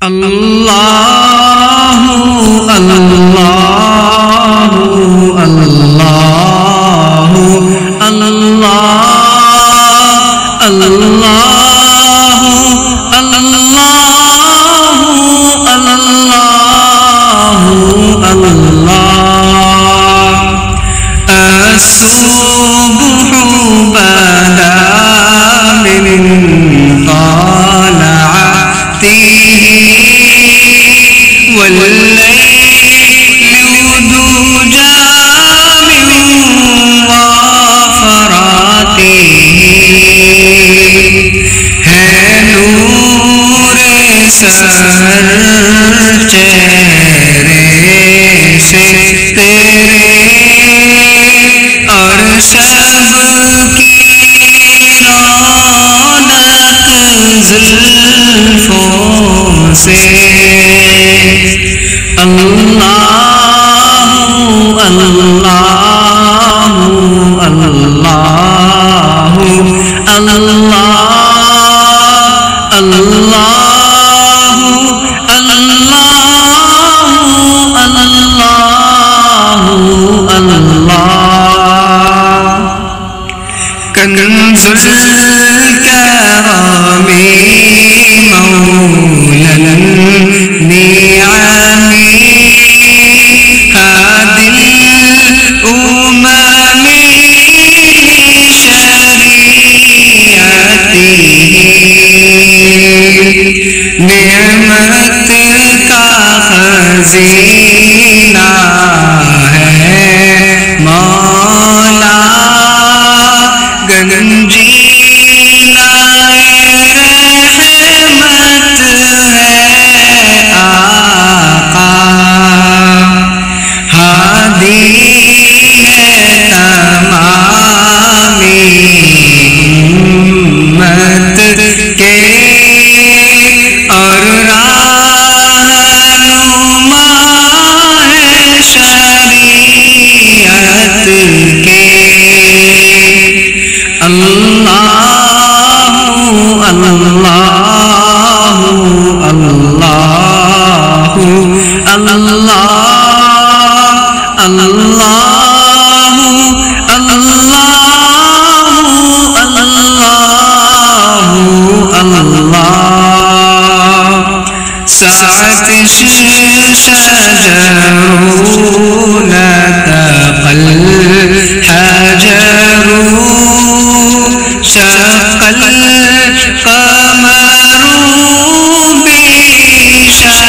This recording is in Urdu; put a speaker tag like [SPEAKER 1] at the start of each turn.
[SPEAKER 1] اللہ اللہ اللہ اللہ اللہ اللہ اللہ الصبح بدا من طلعته والليل دجى من وفراته ہے نور سحر چہرے سے تیرے اور شب کی رونق زلفوں سے اللہ اللہ اللہ اللہ اللہ اللہ کنز الکرم مولا النعم هادي الأمم لشريعته نعمت کا خزینہ ہے مولا گنجینا رحمت ہے آقا ہادی ہے تمامی امت کے اور رہنما ہے شریعت کے اللہ اللہ اللہ اللہ اللہ اللہ ساعت شجرون تقل حجر شق القمر بإشارته